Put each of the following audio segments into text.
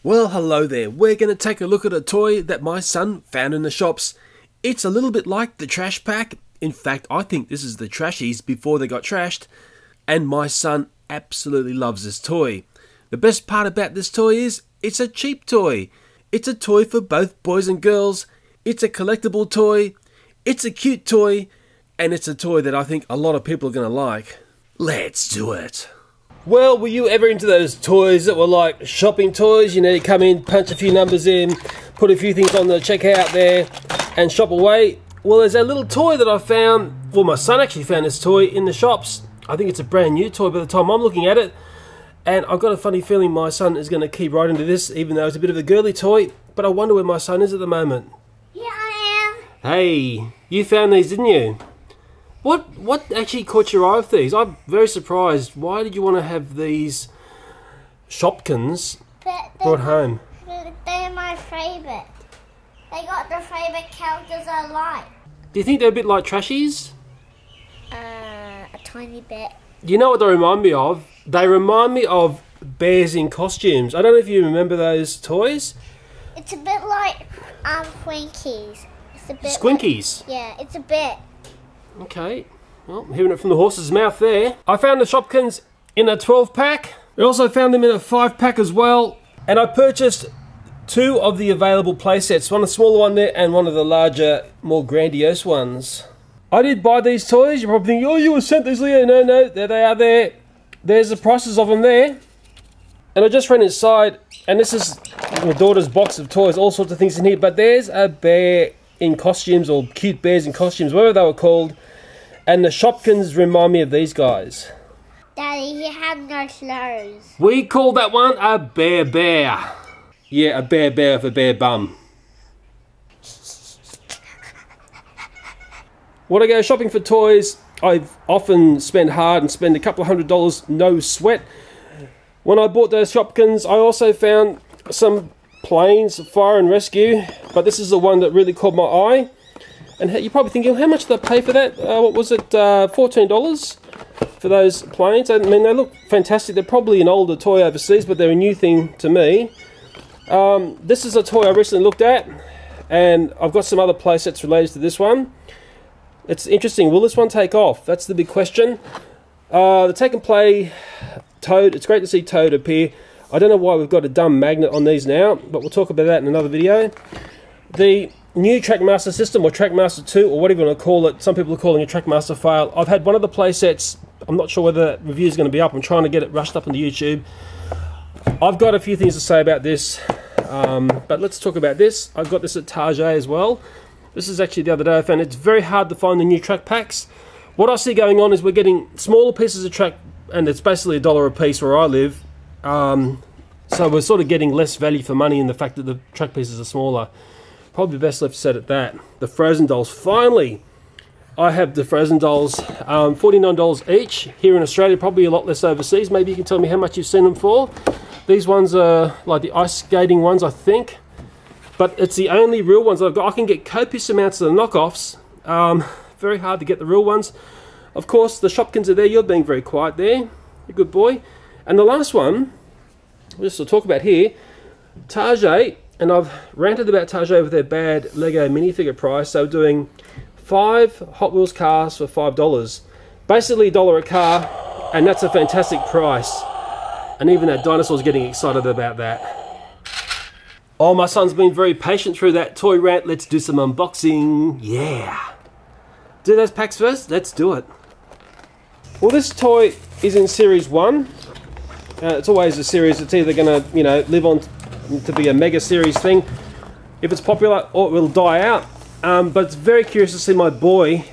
Well, hello there. We're going to take a look at a toy that my son found in the shops. It's a little bit like the trash pack. In fact, I think this is the Trashies before they got trashed. And my son absolutely loves this toy. The best part about this toy is it's a cheap toy. It's a toy for both boys and girls. It's a collectible toy. It's a cute toy. And it's a toy that I think a lot of people are going to like. Let's do it. Well, were you ever into those toys that were like shopping toys? You know, you come in, punch a few numbers in, put a few things on the checkout there, and shop away. Well, there's a little toy that I found. Well, my son actually found this toy in the shops. I think it's a brand new toy by the time I'm looking at it. And I've got a funny feeling my son is going to keep right into this, even though it's a bit of a girly toy. But I wonder where my son is at the moment. Yeah, I am. Hey, you found these, didn't you? What actually caught your eye with these? I'm very surprised. Why did you want to have these Shopkins brought home? They're my favourite. They got the favourite characters I like. Do you think they're a bit like Trashies? A tiny bit. You know what they remind me of? They remind me of bears in costumes. I don't know if you remember those toys. It's a bit like Squinkies. It's a bit Squinkies? Like, yeah, it's a bit. Okay, well, hearing it from the horse's mouth there. I found the Shopkins in a 12 pack. I also found them in a 5 pack as well. And I purchased 2 of the available playsets. One a smaller one there and one of the larger, more grandiose ones. I did buy these toys. You're probably thinking, oh, you were sent these, Leo. No, there they are there. There's the prices of them there. And I just ran inside, and this is my daughter's box of toys, all sorts of things in here. But there's a bear in costumes, or cute bears in costumes, whatever they were called. And the Shopkins remind me of these guys. Daddy, he had no clothes. We call that one a bear. Yeah, a bear with a bare bum. When I go shopping for toys, I often spend hard and spend a couple of $100, no sweat. When I bought those Shopkins, I also found some planes, fire and rescue, but this is the one that really caught my eye. And you're probably thinking, how much did I pay for that? What was it, $14 for those planes? I mean, they look fantastic. They're probably an older toy overseas, but they're a new thing to me. This is a toy I recently looked at, and I've got some other playsets related to this one. It's interesting. Will this one take off? That's the big question. The Take and Play Toad. It's great to see Toad appear. I don't know why we've got a dumb magnet on these now, but we'll talk about that in another video. The new Trackmaster system, or Trackmaster 2, or whatever you want to call it. Some people are calling it Trackmaster Fail. I've had one of the playsets. I'm not sure whether that review is going to be up. I'm trying to get it rushed up into YouTube. I've got a few things to say about this, but let's talk about this. I've got this at Target as well. This is actually the other day I found it's very hard to find the new track packs. What I see going on is we're getting smaller pieces of track, and it's basically $1 a piece where I live. So we're sort of getting less value for money in the fact that the track pieces are smaller. Probably best left set at that. The Frozen dolls. Finally, I have the Frozen dolls. $49 each here in Australia, probably a lot less overseas. Maybe you can tell me how much you've seen them for. These ones are like the ice skating ones, I think. But it's the only real ones that I've got. I can get copious amounts of the knockoffs. Very hard to get the real ones. Of course, the Shopkins are there. You're being very quiet there. You're a good boy. And the last one, just to talk about here, Target. And I've ranted about Target with their bad Lego minifigure price. So doing 5 Hot Wheels cars for $5. Basically $1 a car, and that's a fantastic price. And even that Dinosaur's getting excited about that. Oh, my son's been very patient through that toy rant. Let's do some unboxing. Yeah. Do those packs first? Let's do it. Well, this toy is in Series 1. It's always a series that's either going to, you know, live on to be a mega series thing if it's popular, or it will die out. But it's very curious to see my boy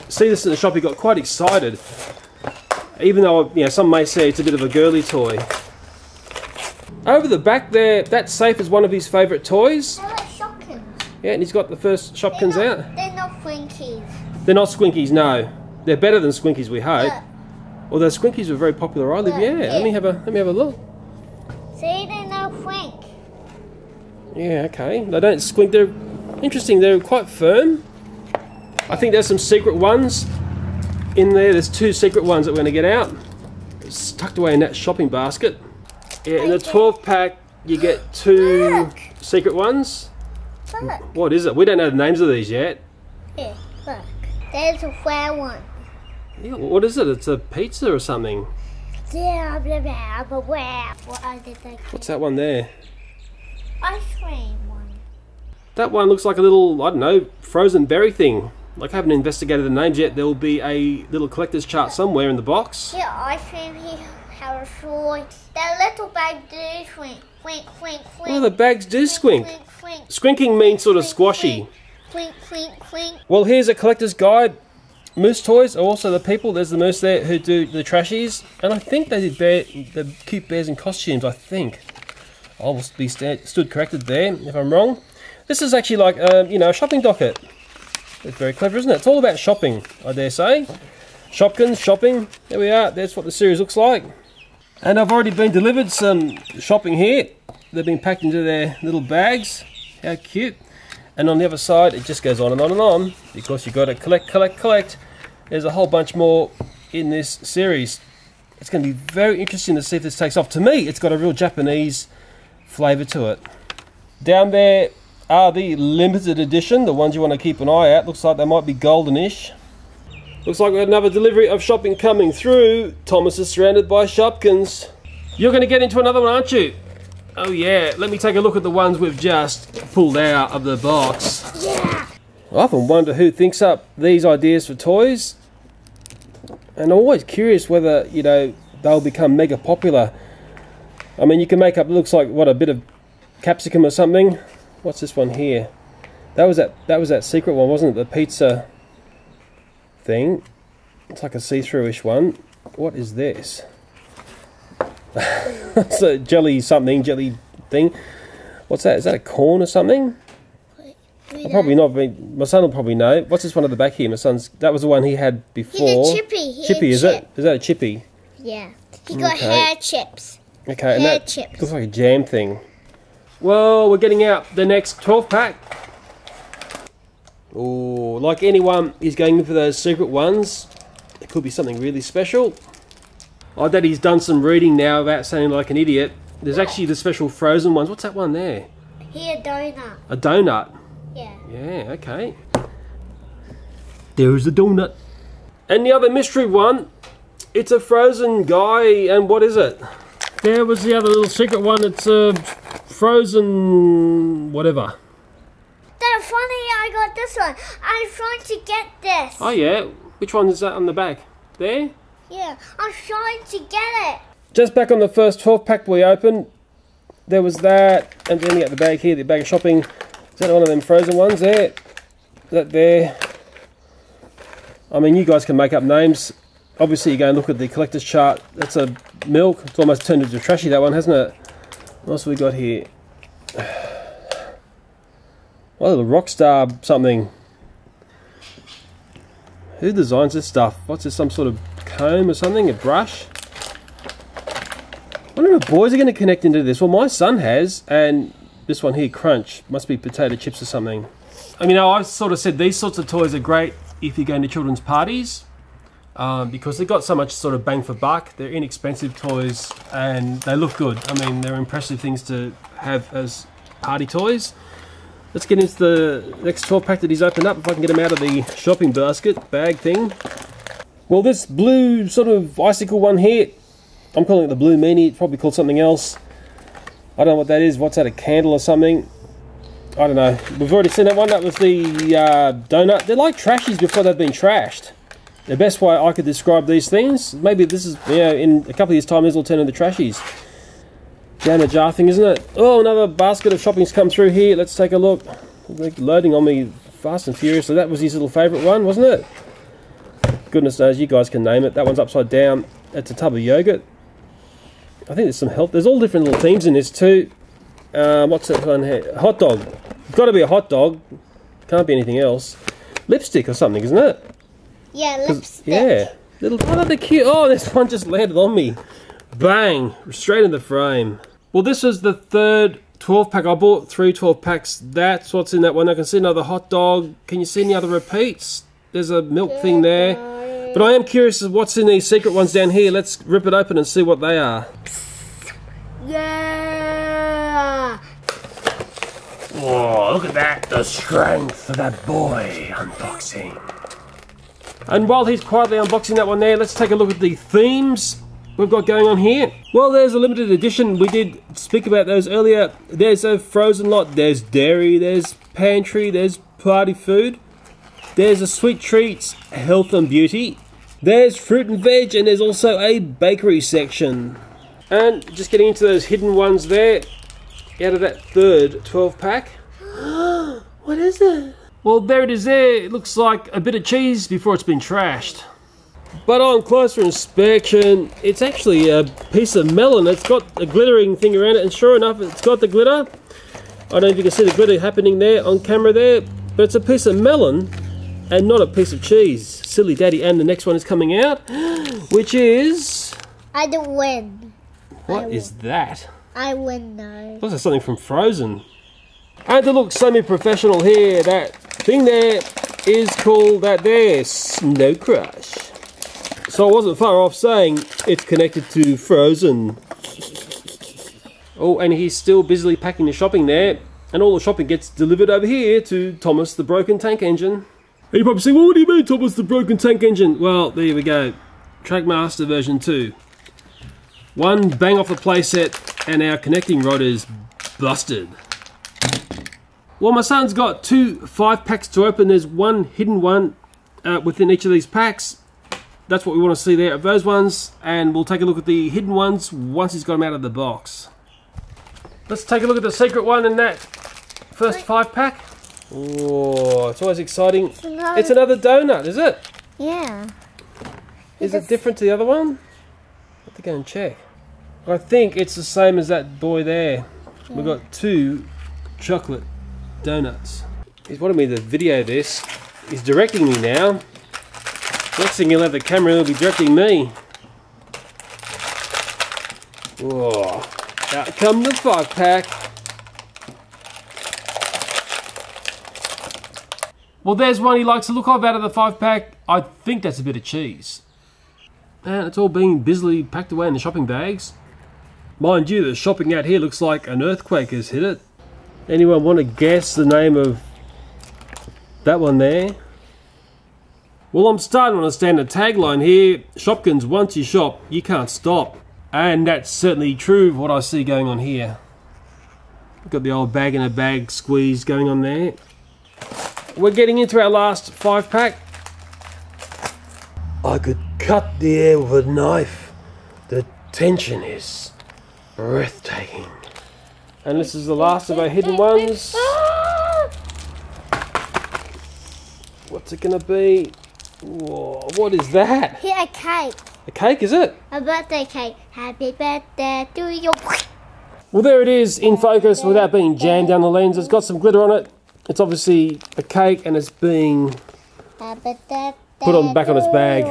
see this in the shop. He got quite excited, even though, you know, some may say it's a bit of a girly toy. Over the back there, that safe is one of his favourite toys. They're like Shopkins. Yeah, and he's got the first Shopkins out. They're not Squinkies. They're not Squinkies, no. They're better than Squinkies, we hope. Although Squinkies were very popular where I live. Yeah, let me have a look. See, they're no Squink. Yeah, okay. They don't squink. They're interesting. They're quite firm. I think there's some secret ones in there. There's 2 secret ones that we're going to get out. It's tucked away in that shopping basket. Yeah, in the 12 pack, you get 2 Look. secret ones. Look. What is it? We don't know the names of these yet. Here, look. There's a fair one. Yeah, what is it? It's a pizza or something. Yeah, blah, blah, blah, blah. What I did like What's that one there? ice cream one. That one looks like a little, I don't know, frozen berry thing. Like I haven't investigated the names yet. There will be a little collector's chart somewhere in the box. Here, ice cream. Here, have a toy. That little bag do squink, squink, squink, squink. Oh, the bags do squink. Squink, squink. Squinking means sort of squashy. Squink, squink, squink. Well, here's a collector's guide. Moose toys are also the people. There's the moose there who do the Trashies, and I think they did the cute bears in costumes. I think I'll be stood corrected there if I'm wrong. This is actually like you know, a shopping docket. It's very clever, isn't it? It's all about shopping, I dare say. Shopkins, shopping. There we are. That's what the series looks like. And I've already been delivered some shopping here. They've been packed into their little bags. How cute. And on the other side, it just goes on and on and on, because you've got to collect, collect, collect. There's a whole bunch more in this series. It's going to be very interesting to see if this takes off. To me, it's got a real Japanese flavour to it. Down there are the limited edition, the ones you want to keep an eye out. Looks like they might be goldenish. Looks like we had another delivery of shopping coming through. Thomas is surrounded by Shopkins. You're going to get into another one, aren't you? Oh yeah, let me take a look at the ones we've just pulled out of the box. Yeah. I often wonder who thinks up these ideas for toys. And I'm always curious whether, you know, they'll become mega popular. I mean, you can make up, it looks like, what, a bit of capsicum or something. What's this one here? That was that secret one, wasn't it? The pizza thing. It's like a see-through-ish one. What is this? It's a jelly something, jelly thing. What's that? Is that a corn or something? I'll probably not. My son will probably know. What's this one at the back here? My son's. That was the one he had before. He's a chippy. Chippy, is it? Is that a chippy? Yeah. He got hair chips. Okay, and Hair that chips. looks like a jam thing. Well, we're getting out the next 12 pack. Oh, like anyone is going in for those secret ones. It could be something really special. I bet he's done some reading now about sounding like an idiot. There's actually the special frozen ones. What's that one there? Here, a donut. A donut. Yeah. Yeah, okay. There's the donut. And the other mystery one, it's a frozen guy, and what is it? There was the other little secret one, it's a frozen whatever. That's funny, I got this one. I'm trying to get this. Oh yeah, which one is that on the back? There? Yeah, I'm trying to get it. Just back on the first 12 pack we opened, there was that, and then you got the bag here, the bag of shopping. Is that one of them frozen ones there? Is that there? I mean, you guys can make up names. Obviously, you go and look at the collector's chart. That's a milk. It's almost turned into a trashy, that one, hasn't it? What else have we got here? What, a rock star something. Who designs this stuff? What's this, some sort of comb or something? A brush? I wonder if boys are going to connect into this. Well, my son has, and this one here, Crunch, must be potato chips or something. I mean, I've sort of said these sorts of toys are great if you're going to children's parties, because they've got so much sort of bang for buck. They're inexpensive toys and they look good. I mean, they're impressive things to have as party toys. Let's get into the next 12 pack that he's opened up, if I can get him out of the shopping basket bag thing. Well, this blue sort of icicle one here, I'm calling it the blue meanie. It's probably called something else. I don't know what that is. What's that, a candle or something? I don't know. We've already seen that one. That was the donut. They're like Trashies before they've been trashed. The best way I could describe these things, maybe this is, you know, in a couple of years' time, this will turn into Trashies. Down the jar thing, isn't it? Oh, another basket of shopping's come through here. Let's take a look. They're loading on me fast and furious. So that was his little favourite one, wasn't it? Goodness knows, you guys can name it. That one's upside down. It's a tub of yogurt. I think there's some help. There's all different little themes in this too. What's that one here? Hot dog. It's got to be a hot dog. Can't be anything else. Lipstick or something, isn't it? Yeah, lipstick. Yeah. Little, oh, they're cute. Oh, this one just landed on me. Bang! Straight in the frame. Well, this is the third 12 pack. I bought 3 12 packs. That's what's in that one. I can see another hot dog. Can you see any other repeats? There's a milk thing there. But I am curious as what's in these secret ones down here. Let's rip it open and see what they are. Yeah! Oh, look at that, the strength of that boy unboxing. And while he's quietly unboxing that one there, let's take a look at the themes we've got going on here. Well, there's a limited edition. We did speak about those earlier. There's a frozen lot, there's dairy, there's pantry, there's party food, there's a sweet treats, health and beauty, there's fruit and veg, and there's also a bakery section. And just getting into those hidden ones there, out of that third 12 pack. What is it? Well, there it is there. It looks like a bit of cheese before it's been trashed. But on closer inspection, it's actually a piece of melon. It's got a glittering thing around it, and sure enough, it's got the glitter. I don't know if you can see the glitter happening there on camera there, but it's a piece of melon and not a piece of cheese. Silly daddy. And the next one is coming out, which is... I don't win. What is that? I win though. Looks like something from Frozen. And to look semi-professional here, that thing there is called that there, Snow Crush. So I wasn't far off saying it's connected to Frozen. Oh, and he's still busily packing the shopping there, and all the shopping gets delivered over here to Thomas the Broken Tank Engine. And you're probably saying, well, what do you mean, Thomas the Broken Tank Engine? Well, there we go. Trackmaster version 2. One bang off the playset, and our connecting rod is busted. Well, my son's got 2 5-packs to open. There's one hidden one within each of these packs. That's what we want to see there of those ones, and we'll take a look at the hidden ones once he's got them out of the box. Let's take a look at the secret one in that first 5-pack. Oh, it's always exciting. It's another donut, is it? Yeah. Is it different to the other one? I have to go and check. I think it's the same as that boy there. Yeah. We've got 2 chocolate donuts. He's wanted me to video this. He's directing me now. Next thing he'll have the camera and he'll be directing me. Oh, out come the 5-pack. Well, there's one he likes to look of out of the 5-pack. I think that's a bit of cheese. And it's all being busily packed away in the shopping bags. Mind you, the shopping out here looks like an earthquake has hit it. Anyone want to guess the name of that one there? Well, I'm starting to understand the tagline here. Shopkins, once you shop, you can't stop. And that's certainly true of what I see going on here. We've got the old bag in a bag squeeze going on there. We're getting into our last 5-pack. I could cut the air with a knife. The tension is breathtaking. And this is the last of our hidden ones. What's it gonna be? Whoa, what is that? Here, a cake. A cake, is it? A birthday cake. Happy birthday to you. Well, there it is in focus without being jammed down the lens. It's got some glitter on it. It's obviously a cake and it's being put on back on its bag.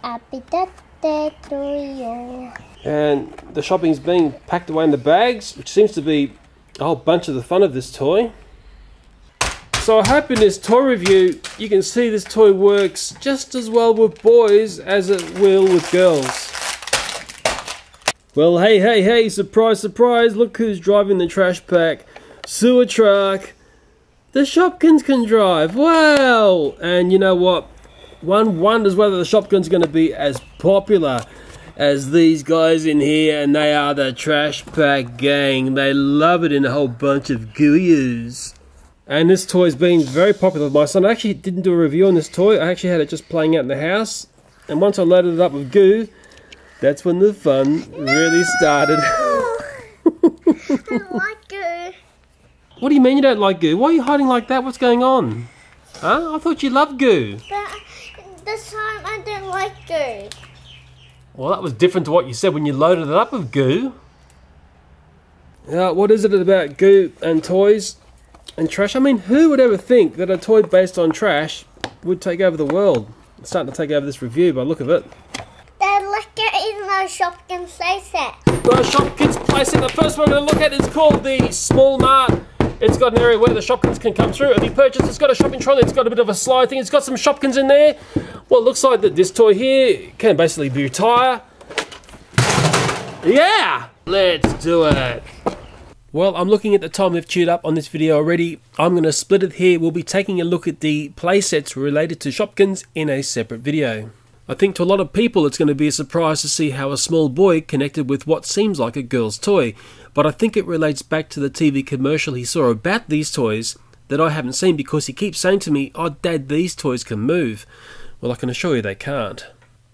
Happy birthday to you. And the shopping's being packed away in the bags, which seems to be a whole bunch of the fun of this toy. So I hope in this toy review you can see this toy works just as well with boys as it will with girls. Well, hey, surprise, surprise, look who's driving the trash pack. Sewer truck. The Shopkins can drive, wow! And you know what? One wonders whether the Shopkins are going to be as popular as these guys in here, and they are the trash pack gang. They love it in a whole bunch of gooeyos. And this toy's been very popular with my son. I actually didn't do a review on this toy. I actually had it just playing out in the house. And once I loaded it up with goo, that's when the fun really started. I don't like goo. What do you mean you don't like goo? Why are you hiding like that? What's going on? Huh? I thought you loved goo. But this time I don't like goo. Well, that was different to what you said when you loaded it up with goo. What is it about goo and toys and trash? I mean, who would ever think that a toy based on trash would take over the world? It's starting to take over this review by the look of it. Dad, look at it in the Shopkins playset. The Shopkins playset, the first one we're going to look at is called the Small Mart. It's got an area where the Shopkins can come through. If you purchase, it's got a shopping trolley, it's got a bit of a slide thing, it's got some Shopkins in there. Well, it looks like that this toy here can basically be retire. Yeah! Let's do it. Well, I'm looking at the time we've chewed up on this video already. I'm going to split it here. We'll be taking a look at the playsets related to Shopkins in a separate video. I think to a lot of people it's going to be a surprise to see how a small boy connected with what seems like a girl's toy, but I think it relates back to the TV commercial he saw about these toys that I haven't seen, because he keeps saying to me, "Oh Dad, these toys can move." Well, I can assure you they can't.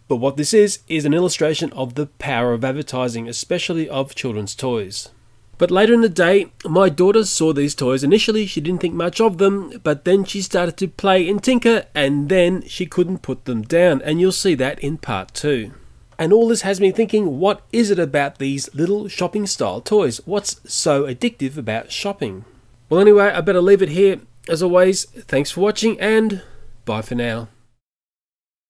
But what this is an illustration of the power of advertising, especially of children's toys. But later in the day, my daughter saw these toys. Initially, she didn't think much of them, but then she started to play and tinker, and then she couldn't put them down, and you'll see that in part 2. And all this has me thinking, what is it about these little shopping style toys? What's so addictive about shopping? Well, anyway, I better leave it here. As always, thanks for watching, and bye for now.